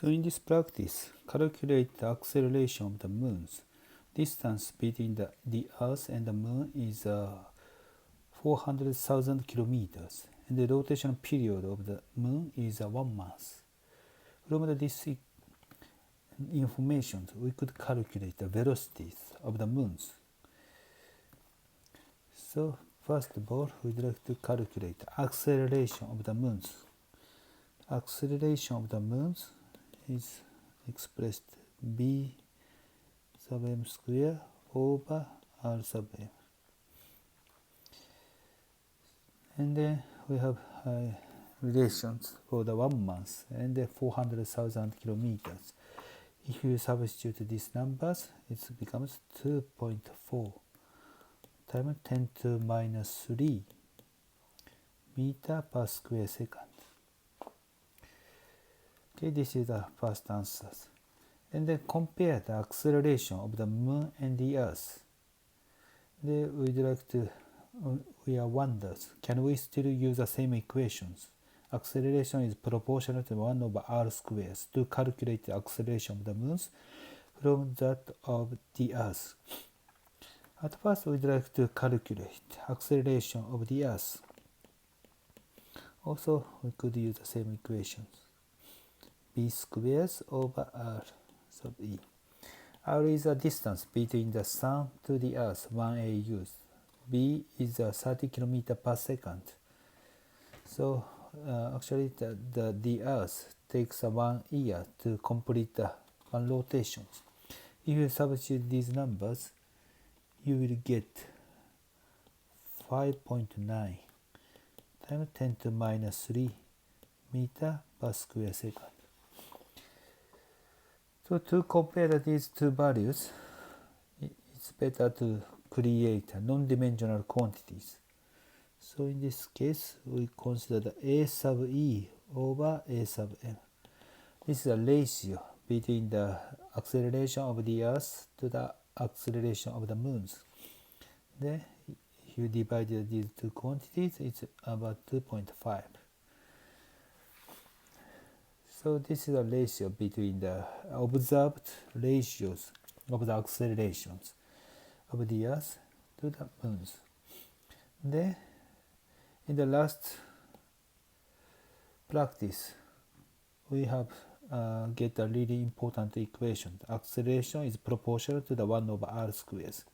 So in this practice, calculate the acceleration of the moon's distance between the Earth and the Moon is 400,000 kilometers, and the rotation period of the Moon is 1 month. From this information, we could calculate the velocities of the moons. So first of all, we'd like to calculate the acceleration of the moons. Acceleration of the moons is expressed b sub m square over r sub m. And then we have relations for the 1 month and the 400,000 kilometers. If you substitute these numbers, it becomes 2.4 times 10 to minus 3 meter per square second. Okay, this is the first answers. And then compare the acceleration of the Moon and the Earth. Then we'd like to, we are wonders, can we still use the same equations? Acceleration is proportional to 1 over r squares to calculate the acceleration of the moons from that of the Earth. At first, we'd like to calculate acceleration of the Earth. Also, we could use the same equations. B squares over r sub e. R is the distance between the Sun to the Earth, 1 AU. B is 30 km per second. So actually the Earth takes 1 year to complete one rotation. If you substitute these numbers, you will get 5.9 times 10 to minus 3 meter per square second. So to compare these two values, it's better to create non-dimensional quantities. So in this case, we consider A sub E over A sub M. This is a ratio between the acceleration of the Earth to the acceleration of the moons. Then if you divide these two quantities, it's about 2.5. So this is a ratio between the observed ratios of the accelerations of the Earth to the moons. Then in the last practice, we have get a really important equation. The acceleration is proportional to the 1 over r squares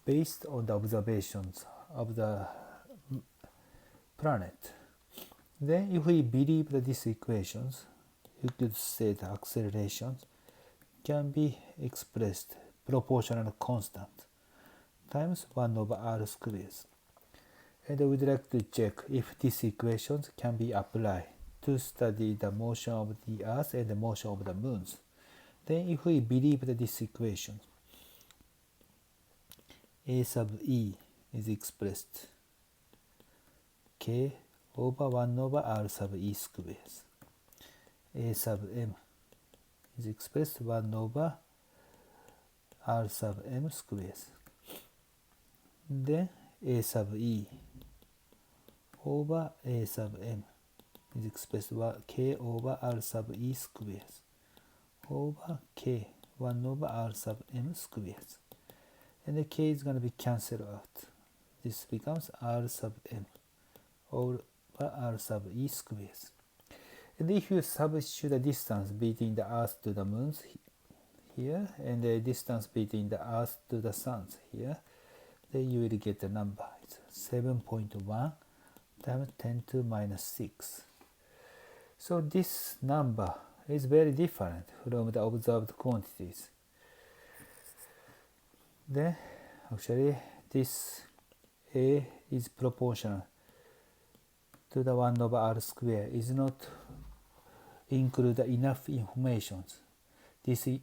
based on the observations of the planet. Then if we believe that these equations, you could say the accelerations can be expressed proportional constant times 1 over r squares. And we'd like to check if these equations can be applied to study the motion of the Earth and the motion of the moons. Then if we believe that these equations, A sub E is expressed k over 1 over r sub e squares. A sub m is expressed 1 over r sub m squares. Then A sub e over A sub m is expressed k over r sub e squares over k 1 over r sub m squares. And the k is going to be cancelled out. This becomes r sub m over r sub e squares. And if you substitute the distance between the Earth to the moons here and the distance between the Earth to the suns here, then you will get the number. It's 7.1 times 10 to minus 6. So this number is very different from the observed quantities. Then actually this A is proportional to the 1 over r square is not include enough information. These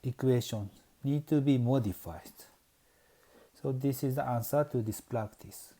equations need to be modified. So this is the answer to this practice.